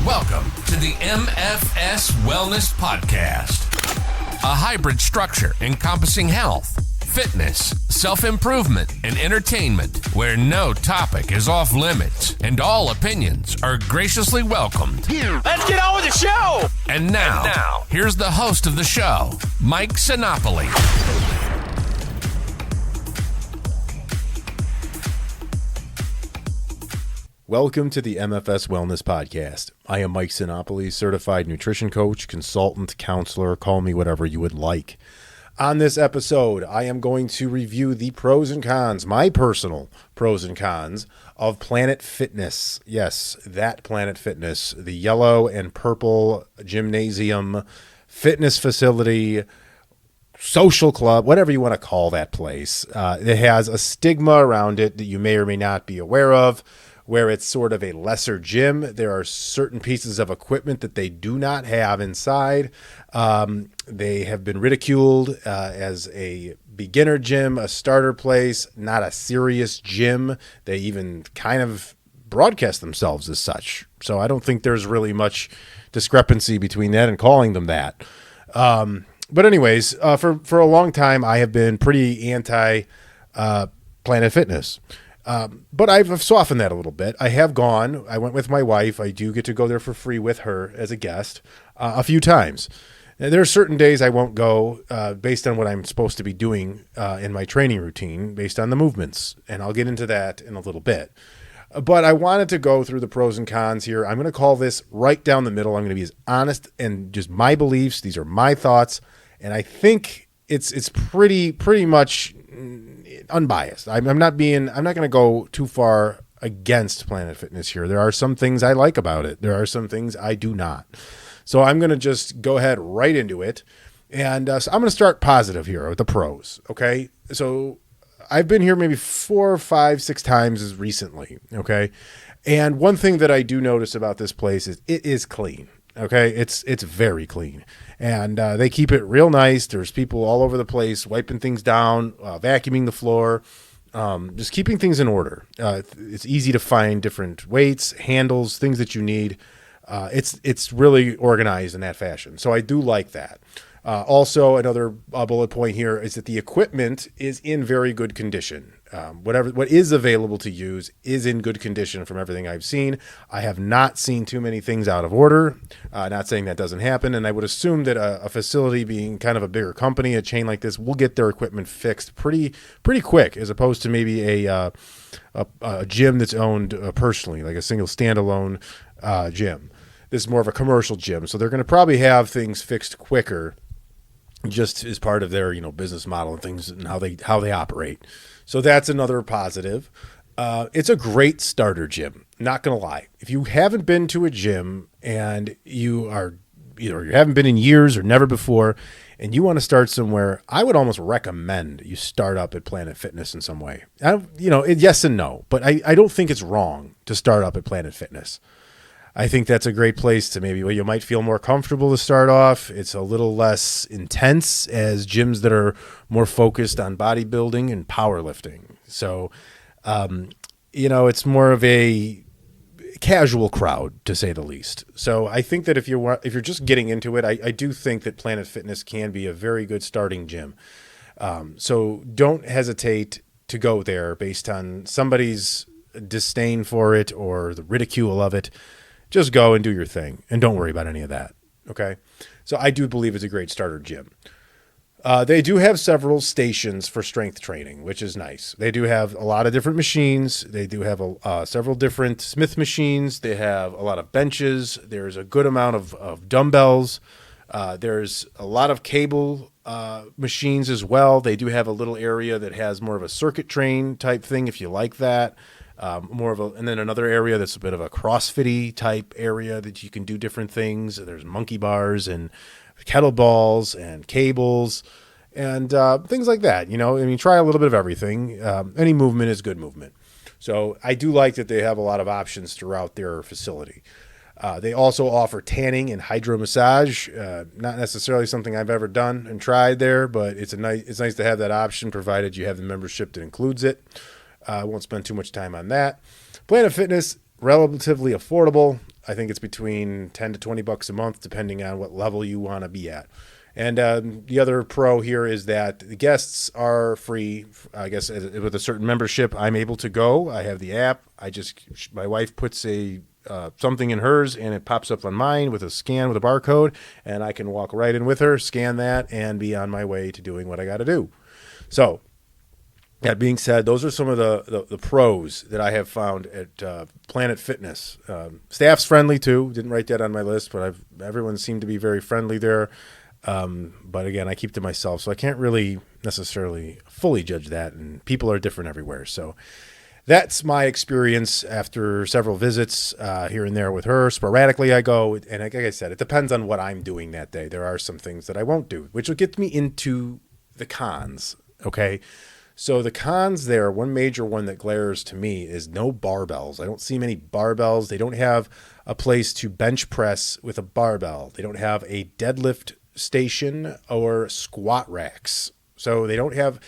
Welcome to the MFS Wellness Podcast, a hybrid structure encompassing health, fitness, self-improvement, and entertainment, where no topic is off limits and all opinions are graciously welcomed. Let's get on with the show! And now, here's the host of the show, Mike Sinopoli. Welcome to the MFS Wellness Podcast. I am Mike Sinopoli, certified nutrition coach, consultant, counselor, call me whatever you would like. On this episode, I am going to review the pros and cons, my personal pros and cons of Planet Fitness. Yes, that Planet Fitness, the yellow and purple gymnasium, fitness facility, social club, whatever you want to call that place. It has a stigma around it that you may or may not be aware of, where it's sort of a lesser gym. There are certain pieces of equipment that they do not have inside. They have been ridiculed as a beginner gym, a starter place, not a serious gym. They even kind of broadcast themselves as such. So I don't think there's really much discrepancy between that and calling them that. But anyways, for a long time, I have been pretty anti Planet Fitness. But I've softened that a little bit. I have gone. I went with my wife. I do get to go there for free with her as a guest a few times. And there are certain days I won't go based on what I'm supposed to be doing in my training routine, based on the movements. And I'll get into that in a little bit. But I wanted to go through the pros and cons here. I'm going to call this right down the middle. I'm going to be as honest and just my beliefs. These are my thoughts. And I think it's pretty much unbiased. I'm not going to go too far against Planet Fitness here. There are some things I like about it. There are some things I do not. So I'm going to just go ahead right into it. And so I'm going to start positive here with the pros. Okay. So I've been here maybe 4, 5, 6 times as recently. Okay. And one thing that I do notice about this place is it is clean. Okay. It's very clean. And they keep it real nice. There's people all over the place wiping things down, vacuuming the floor, just keeping things in order. It's easy to find different weights, handles, things that you need. It's really organized in that fashion. So I do like that. Also, another bullet point here is that the equipment is in very good condition. What is available to use is in good condition from everything I've seen. I have not seen too many things out of order. Not saying that doesn't happen. And I would assume that a facility being kind of a bigger company, a chain like this, will get their equipment fixed pretty quick, as opposed to maybe a gym that's owned personally, like a single standalone gym. This is more of a commercial gym. So they're going to probably have things fixed quicker, just as part of their, business model and things and how they operate. So that's another positive. It's a great starter gym. Not going to lie. If you haven't been to a gym and you haven't been in years or never before, and you want to start somewhere, I would almost recommend you start up at Planet Fitness in some way. Yes and no, but I don't think it's wrong to start up at Planet Fitness. I think that's a great place to you might feel more comfortable to start off. It's a little less intense as gyms that are more focused on bodybuilding and powerlifting. So, it's more of a casual crowd, to say the least. So I think that if you're just getting into it, I do think that Planet Fitness can be a very good starting gym. So don't hesitate to go there based on somebody's disdain for it or the ridicule of it. Just go and do your thing and don't worry about any of that. Okay. So I do believe it's a great starter gym. They do have several stations for strength training, which is nice. They do have a lot of different machines. They do have several different Smith machines. They have a lot of benches. There's a good amount of dumbbells. There's a lot of cable machines as well. They do have a little area that has more of a circuit train type thing if you like that. And then another area that's a bit of a CrossFit-y type area that you can do different things. There's monkey bars and kettlebells and cables and things like that. Try a little bit of everything. Any movement is good movement. So I do like that they have a lot of options throughout their facility. They also offer tanning and hydro massage. Not necessarily something I've ever done and tried there, but it's nice to have that option provided you have the membership that includes it. I won't spend too much time on that. Planet Fitness, relatively affordable. I think it's between 10 to 20 bucks a month, depending on what level you want to be at. And the other pro here is that the guests are free. I guess with a certain membership, I'm able to go. I have the app. My wife puts something in hers, and it pops up on mine with a scan with a barcode, and I can walk right in with her, scan that, and be on my way to doing what I got to do. So, that being said, those are some of the pros that I have found at Planet Fitness. Staff's friendly too. Didn't write that on my list, but everyone seemed to be very friendly there. But again, I keep to myself, so I can't really necessarily fully judge that, and people are different everywhere. So that's my experience after several visits here and there with her. Sporadically I go, and like I said, it depends on what I'm doing that day. There are some things that I won't do, which will get me into the cons, okay? So the cons there, one major one that glares to me is no barbells. I don't see many barbells. They don't have a place to bench press with a barbell. They don't have a deadlift station or squat racks. So they don't have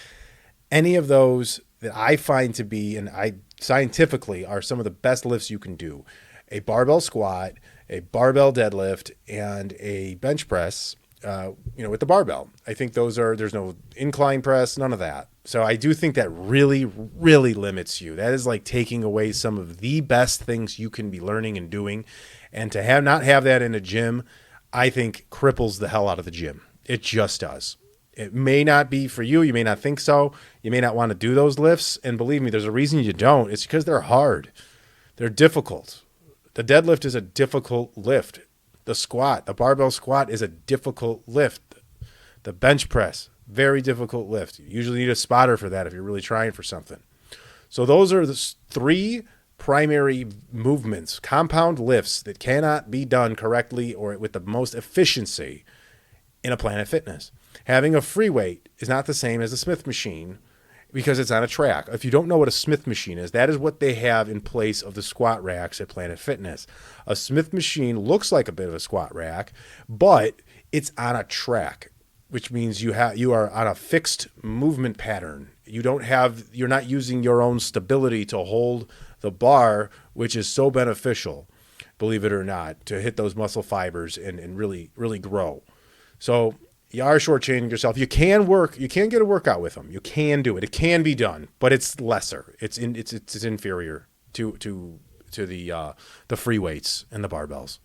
any of those that I find to be, and I scientifically are some of the best lifts you can do. A barbell squat, a barbell deadlift, and a bench press, with the barbell. I think there's no incline press, none of that. So I do think that really, really limits you. That is like taking away some of the best things you can be learning and doing. And to not have that in a gym, I think cripples the hell out of the gym. It just does. It may not be for you. You may not think so. You may not want to do those lifts. And believe me, there's a reason you don't. It's because they're hard. They're difficult. The deadlift is a difficult lift. The barbell squat is a difficult lift. The bench press, very difficult lift. You usually need a spotter for that if you're really trying for something. So those are the three primary movements, compound lifts that cannot be done correctly or with the most efficiency in a Planet Fitness. Having a free weight is not the same as a Smith machine because it's on a track. If you don't know what a Smith machine is, that is what they have in place of the squat racks at Planet Fitness. A Smith machine looks like a bit of a squat rack, but it's on a track, which means you are on a fixed movement pattern. You're not using your own stability to hold the bar, which is so beneficial, believe it or not, to hit those muscle fibers and really, really grow. So you are shortchanging yourself. You can get a workout with them. You can do it. It can be done, but it's lesser. It's inferior to the free weights and the barbells.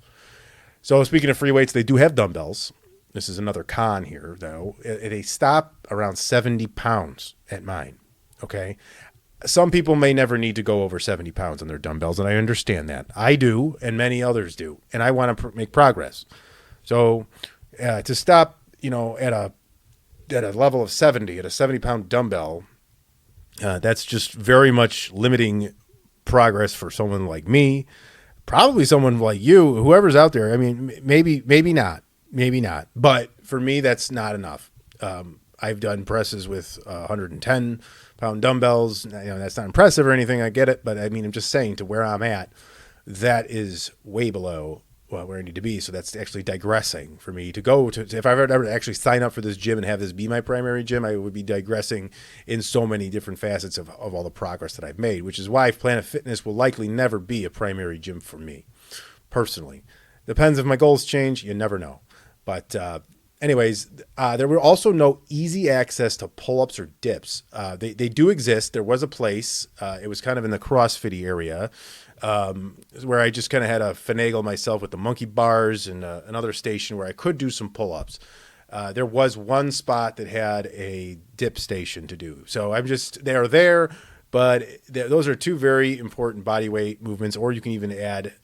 So speaking of free weights, they do have dumbbells. This is another con here, though. They stop around 70 pounds at mine, okay? Some people may never need to go over 70 pounds on their dumbbells, and I understand that. I do, and many others do, and I want to make progress. So to stop, at a level of 70, at a 70-pound dumbbell, that's just very much limiting progress for someone like me, probably someone like you, whoever's out there. I mean, maybe not. Maybe not. But for me, that's not enough. I've done presses with 110-pound dumbbells. That's not impressive or anything. I get it. But I mean, I'm just saying to where I'm at, that is way below where I need to be. So that's actually digressing for me to go to. If I were ever to actually sign up for this gym and have this be my primary gym, I would be digressing in so many different facets of all the progress that I've made, which is why Planet Fitness will likely never be a primary gym for me, personally. Depends if my goals change. You never know. But anyways, there were also no easy access to pull-ups or dips. They do exist. There was a place. It was kind of in the CrossFit area where I just kind of had to finagle myself with the monkey bars and another station where I could do some pull-ups. There was one spot that had a dip station to do. So they are there. But those are two very important body weight movements, or you can even add,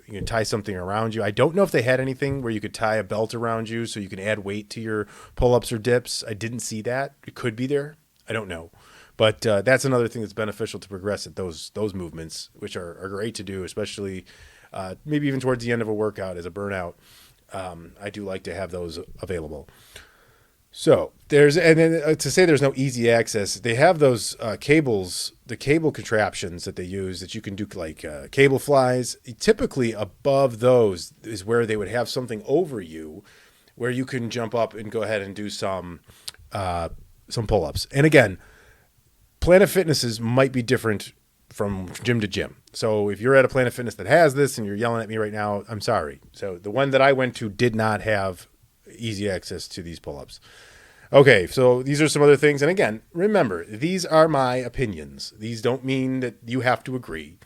you can tie something around you. I don't know if they had anything where you could tie a belt around you so you can add weight to your pull-ups or dips. I didn't see that. It could be there. I don't know. But that's another thing that's beneficial to progress at those movements, which are great to do, especially maybe even towards the end of a workout as a burnout. I do like to have those available. So to say there's no easy access, they have those cables, the cable contraptions that they use that you can do like cable flies. Typically above those is where they would have something over you where you can jump up and go ahead and do some pull-ups. And again, Planet Fitnesses might be different from gym to gym. So if you're at a Planet Fitness that has this and you're yelling at me right now, I'm sorry. So the one that I went to did not have easy access to these pull-ups. Okay, so these are some other things. And again, remember, these are my opinions. These don't mean that you have to agree.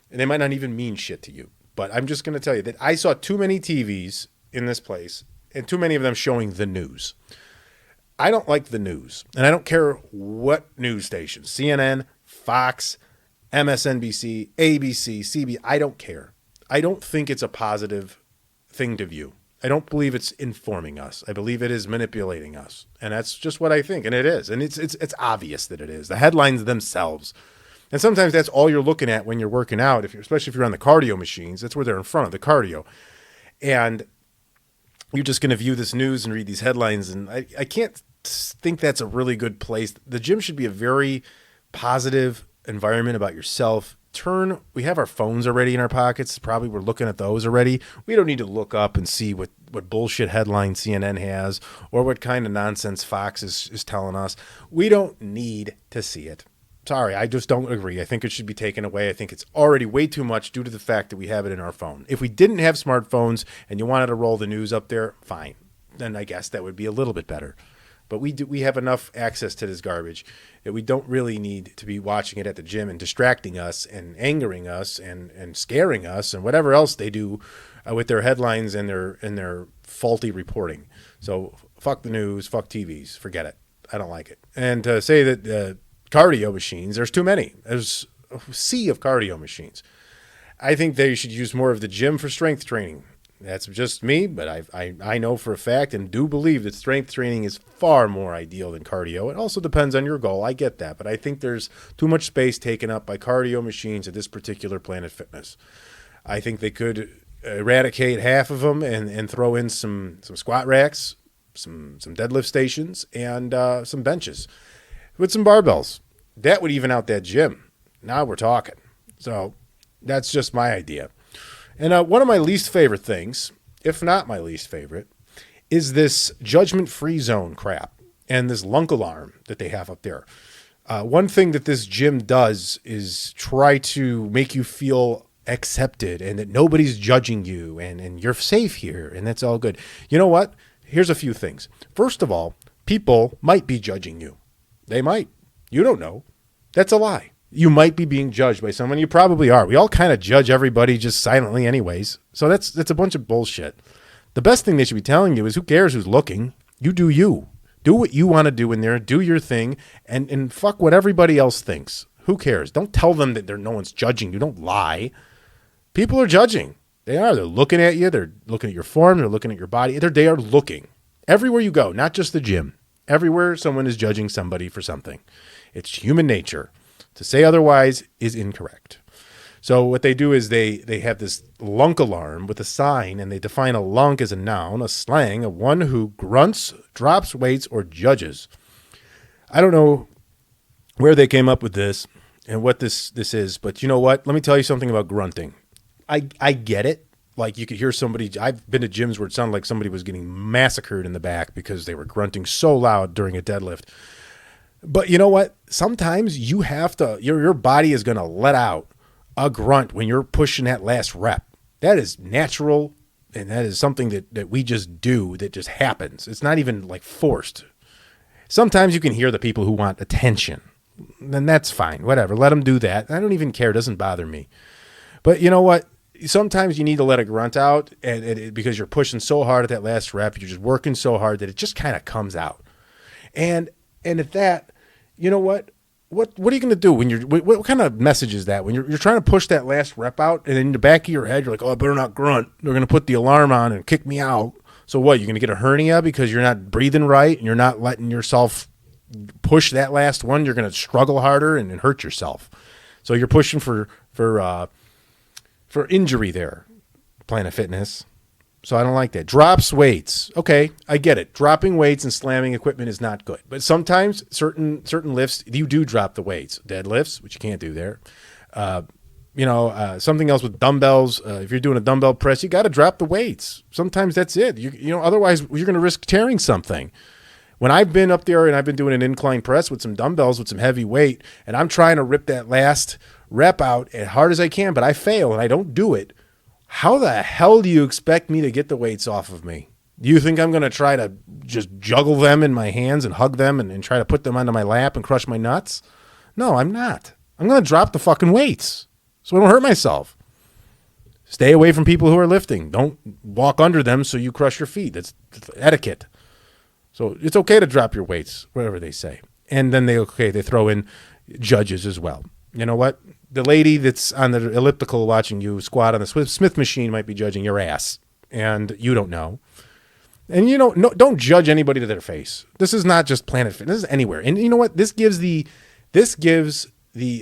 And they might not even mean shit to you. But I'm just going to tell you that I saw too many TVs in this place and too many of them showing the news. I don't like the news. And I don't care what news station, CNN, Fox, MSNBC, ABC, CB, I don't care. I don't think it's a positive thing to view. I don't believe it's informing us. I believe it is manipulating us. And that's just what I think. And it is. And it's obvious that it is. The headlines themselves. And sometimes that's all you're looking at when you're working out, especially if you're on the cardio machines. That's where they're in front of the cardio. And you're just going to view this news and read these headlines. And I can't think that's a really good place. The gym should be a very positive environment about yourself. We have our phones already in our pockets. Probably we're looking at those already. We don't need to look up and see what bullshit headline CNN has or what kind of nonsense Fox is telling us. We don't need to see it. Sorry, I just don't agree. I think it should be taken away. I think it's already way too much due to the fact that we have it in our phone. If we didn't have smartphones and you wanted to roll the news up there, fine. Then I guess that would be a little bit better. But we have enough access to this garbage that we don't really need to be watching it at the gym and distracting us and angering us and scaring us and whatever else they do with their headlines and their faulty reporting. So fuck the news, fuck TVs, forget it. I don't like it. And to say that cardio machines, there's too many. There's a sea of cardio machines. I think they should use more of the gym for strength training. That's just me, but I know for a fact and do believe that strength training is far more ideal than cardio. It also depends on your goal. I get that, but I think there's too much space taken up by cardio machines at this particular Planet Fitness. I think they could eradicate half of them and throw in some squat racks, some deadlift stations, and some benches with some barbells. That would even out that gym. Now we're talking. So that's just my idea. And one of my least favorite things, if not my least favorite, is this judgment-free zone crap and this lunk alarm that they have up there. One thing that this gym does is try to make you feel accepted and that nobody's judging you and you're safe here and that's all good. You know what? Here's a few things. First of all, people might be judging you. They might. You don't know. That's a lie. You might be being judged by someone. You probably are. We all kind of judge everybody just silently anyways. So that's a bunch of bullshit. The best thing they should be telling you is who cares who's looking? You do you. Do what you want to do in there. Do your thing and fuck what everybody else thinks. Who cares? Don't tell them that no one's judging you. Don't lie. People are judging. They are. They're looking at you. They're looking at your form. They're looking at your body. They are looking. Everywhere you go, not just the gym. Everywhere someone is judging somebody for something. It's human nature. To say otherwise is incorrect. So what they do is they have this lunk alarm with a sign, and they define a lunk as a noun, a slang of one who grunts, drops weights, or judges. I don't know where they came up with this and what this is, but you know what? Let me tell you something about grunting. I get it. Like you could hear somebody, I've been to gyms where it sounded like somebody was getting massacred in the back because they were grunting so loud during a deadlift. But you know what? Sometimes you have to, your body is going to let out a grunt when you're pushing that last rep. That is natural, and that is something that we just do, that just happens. It's not even like forced. Sometimes you can hear the people who want attention. Then that's fine. Whatever. Let them do that. I don't even care. It doesn't bother me. But you know what? Sometimes you need to let a grunt out because you're pushing so hard at that last rep. You're just working so hard that it just kind of comes out. And at that, you know what? What are you going to do when what kind of message is that when you're trying to push that last rep out, and in the back of your head you're like, oh, I better not grunt. They're going to put the alarm on and kick me out. So what? You're going to get a hernia because you're not breathing right and you're not letting yourself push that last one. You're going to struggle harder and hurt yourself. So you're pushing for injury there, Planet Fitness. So I don't like that. Drops weights. Okay, I get it. Dropping weights and slamming equipment is not good. But sometimes certain lifts, you do drop the weights. Deadlifts, which you can't do there. Something else with dumbbells. If you're doing a dumbbell press, you got to drop the weights. Sometimes that's it. Otherwise you're going to risk tearing something. When I've been up there and I've been doing an incline press with some dumbbells with some heavy weight, and I'm trying to rip that last rep out as hard as I can, but I fail and I don't do it, how the hell do you expect me to get the weights off of me? Do you think I'm going to try to just juggle them in my hands and hug them and try to put them onto my lap and crush my nuts? No, I'm not. I'm going to drop the fucking weights so I don't hurt myself. Stay away from people who are lifting. Don't walk under them so you crush your feet. That's etiquette. So it's okay to drop your weights, whatever they say. And then they throw in judges as well. You know what? The lady that's on the elliptical watching you squat on the Smith machine might be judging your ass, and you don't know. And don't judge anybody to their face. This is not just Planet Fitness. This is anywhere. And you know what? This gives the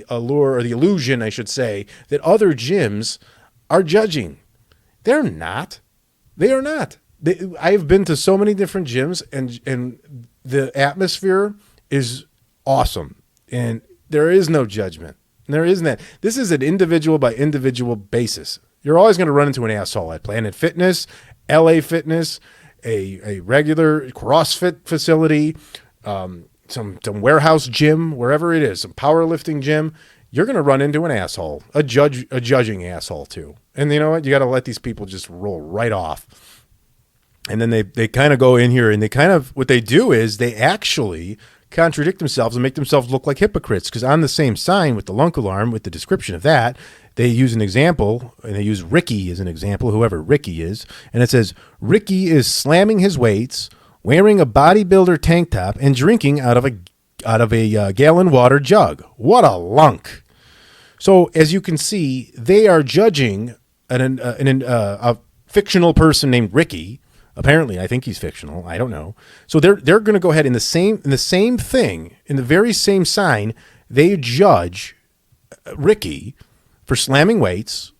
allure, or the illusion, I should say, that other gyms are judging. They're not. They are not. I've been to so many different gyms, and the atmosphere is awesome, and there is no judgment. There isn't that. This is an individual by individual basis. You're always going to run into an asshole at Planet Fitness, LA Fitness, a regular CrossFit facility, some warehouse gym, wherever it is, some powerlifting gym. You're going to run into an asshole, a judging asshole too. And you know what? You got to let these people just roll right off. And then they kind of go in here and what they do is they actually contradict themselves and make themselves look like hypocrites. Because on the same sign with the lunk alarm, with the description of that, they use an example, and they use Ricky as an example, whoever Ricky is. And it says, Ricky is slamming his weights, wearing a bodybuilder tank top, and drinking out of a gallon water jug. What a lunk. So as you can see, they are judging a fictional person named Ricky. Apparently, I think he's fictional. I don't know. So they're going to go ahead in the same thing, in the very same sign, they judge Ricky for slamming weights,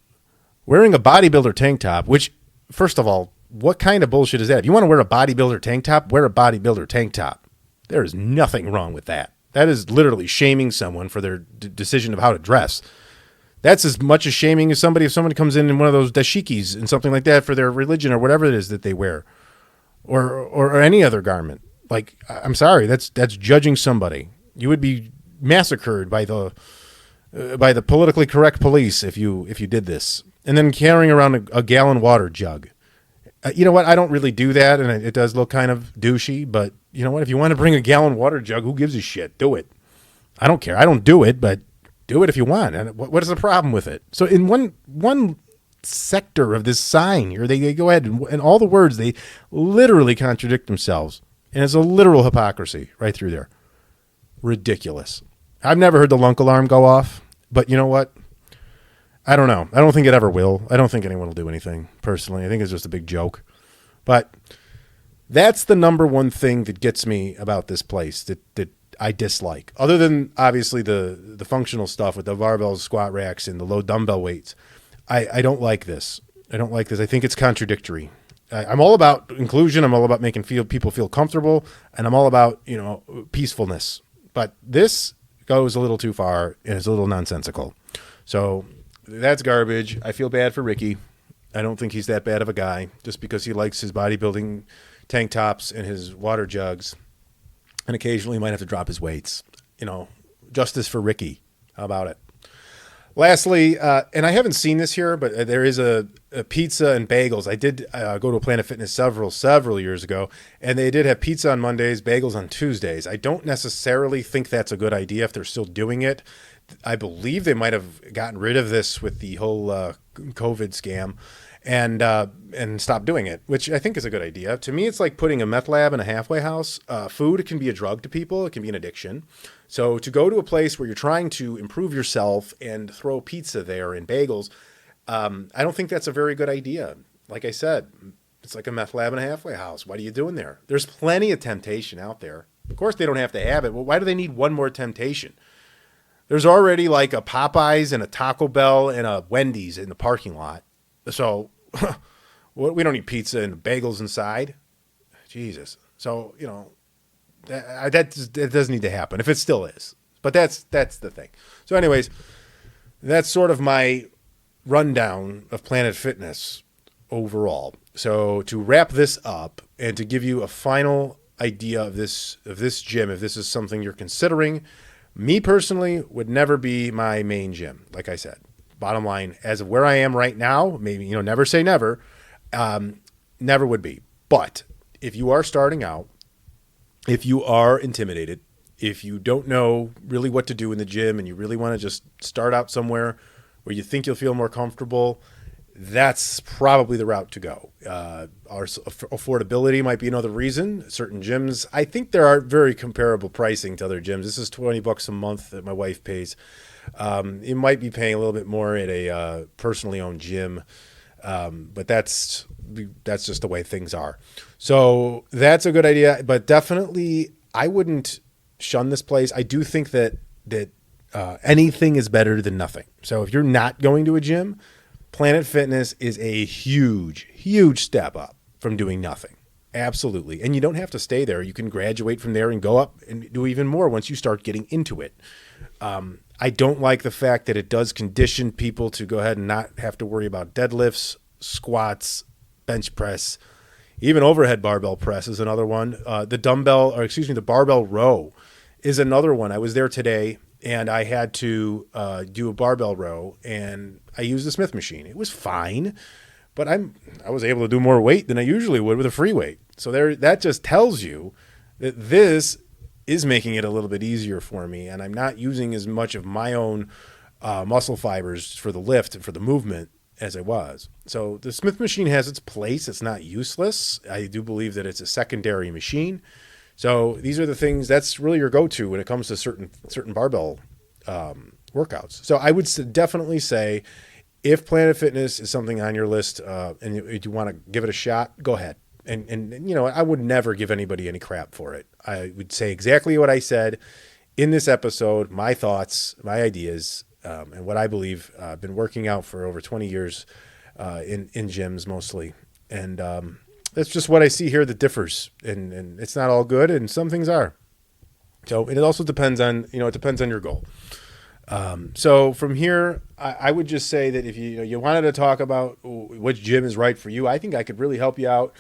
wearing a bodybuilder tank top, which, first of all, what kind of bullshit is that? If you want to wear a bodybuilder tank top, wear a bodybuilder tank top. There is nothing wrong with that. That is literally shaming someone for their decision of how to dress. That's as much as shaming as if somebody comes in one of those dashikis and something like that for their religion or whatever it is that they wear, or any other garment. Like, I'm sorry, that's judging somebody. You would be massacred by the politically correct police if you did this. And then carrying around a gallon water jug. You know what? I don't really do that, and it does look kind of douchey. But you know what? If you want to bring a gallon water jug, who gives a shit? Do it. I don't care. I don't do it, but do it if you want. And what is the problem with it? So in one sector of this sign here, they go ahead and all the words, they literally contradict themselves. And it's a literal hypocrisy right through there. Ridiculous. I've never heard the lunk alarm go off, but you know what? I don't know. I don't think it ever will. I don't think anyone will do anything, personally. I think it's just a big joke. But that's the number one thing that gets me about this place that I dislike. Other than, obviously, the functional stuff with the barbells, squat racks, and the low dumbbell weights. I don't like this. I don't like this. I think it's contradictory. I'm all about inclusion. I'm all about making people feel comfortable. And I'm all about, peacefulness. But this goes a little too far, and it's a little nonsensical. So that's garbage. I feel bad for Ricky. I don't think he's that bad of a guy just because he likes his bodybuilding tank tops and his water jugs. And occasionally he might have to drop his weights. Justice for Ricky. How about it? Lastly, and I haven't seen this here, but there is a pizza and bagels. I did go to a Planet Fitness several years ago, and they did have pizza on Mondays, bagels on Tuesdays. I don't necessarily think that's a good idea if they're still doing it. I believe they might have gotten rid of this with the whole COVID scam and stopped doing it, which I think is a good idea. To me, it's like putting a meth lab in a halfway house. Food can be a drug to people. It can be an addiction. So to go to a place where you're trying to improve yourself and throw pizza there and bagels, I don't think that's a very good idea. Like I said, it's like a meth lab in a halfway house. What are you doing there? There's plenty of temptation out there. Of course, they don't have to have it. Well, why do they need one more temptation? There's already like a Popeyes and a Taco Bell and a Wendy's in the parking lot. So we don't need pizza and bagels inside. Jesus. So, that doesn't need to happen if it still is. But that's the thing. So anyways, that's sort of my rundown of Planet Fitness overall. So to wrap this up and to give you a final idea of this gym, if this is something you're considering, Me personally would never be my main gym. Like I said, bottom line, as of where I am right now, maybe, never say never, never would be. But if you are starting out, if you are intimidated, if you don't know really what to do in the gym and you really want to just start out somewhere where you think you'll feel more comfortable, that's probably the route to go. Our affordability might be another reason. Certain gyms, I think there are very comparable pricing to other gyms. This is $20 a month that my wife pays. It might be paying a little bit more at a personally owned gym, but that's just the way things are. So that's a good idea, but definitely I wouldn't shun this place. I do think that anything is better than nothing. So if you're not going to a gym, Planet Fitness is a huge, huge step up from doing nothing. Absolutely. And you don't have to stay there. You can graduate from there and go up and do even more once you start getting into it. I don't like the fact that it does condition people to go ahead and not have to worry about deadlifts, squats, bench press, even overhead barbell press is another one. The barbell row is another one. I was there today and I had to do a barbell row, and I used the Smith machine. It was fine, but I was able to do more weight than I usually would with a free weight. So that just tells you that this is making it a little bit easier for me, and I'm not using as much of my own muscle fibers for the lift and for the movement as I was. So the Smith machine has its place. It's not useless. I do believe that it's a secondary machine. So these are the things that's really your go-to when it comes to certain barbell workouts. So I would definitely say if Planet Fitness is something on your list and you want to give it a shot, go ahead. And I would never give anybody any crap for it. I would say exactly what I said in this episode, my thoughts, my ideas, and what I believe. I've been working out for over 20 years in gyms mostly. And that's just what I see here that differs. And it's not all good, and some things are. So it also depends on, it depends on your goal. So from here, I would just say that if you wanted to talk about which gym is right for you, I think I could really help you out.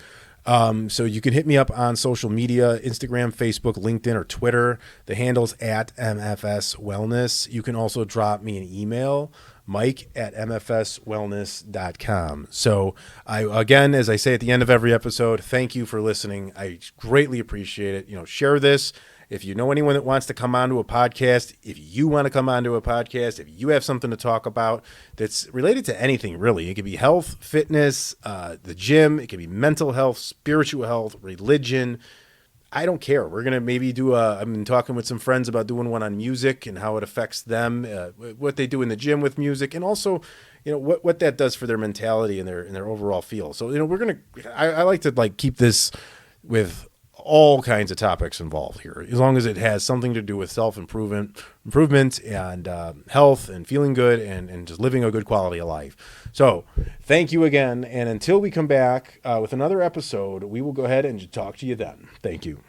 So you can hit me up on social media, Instagram, Facebook, LinkedIn, or Twitter. The handle's at MFS Wellness. You can also drop me an email, mike@mfswellness.com. So again, as I say at the end of every episode, thank you for listening. I greatly appreciate it. Share this. If you know anyone that wants to come onto a podcast, if you want to come onto a podcast, if you have something to talk about that's related to anything, really, it could be health, fitness, the gym, it could be mental health, spiritual health, religion. I don't care. We're going to maybe I've been talking with some friends about doing one on music and how it affects them, what they do in the gym with music, and also, what that does for their mentality and their overall feel. So, I like to keep this with all kinds of topics involved here, as long as it has something to do with self-improvement and health and feeling good and just living a good quality of life. So thank you again. And until we come back with another episode, we will go ahead and talk to you then. Thank you.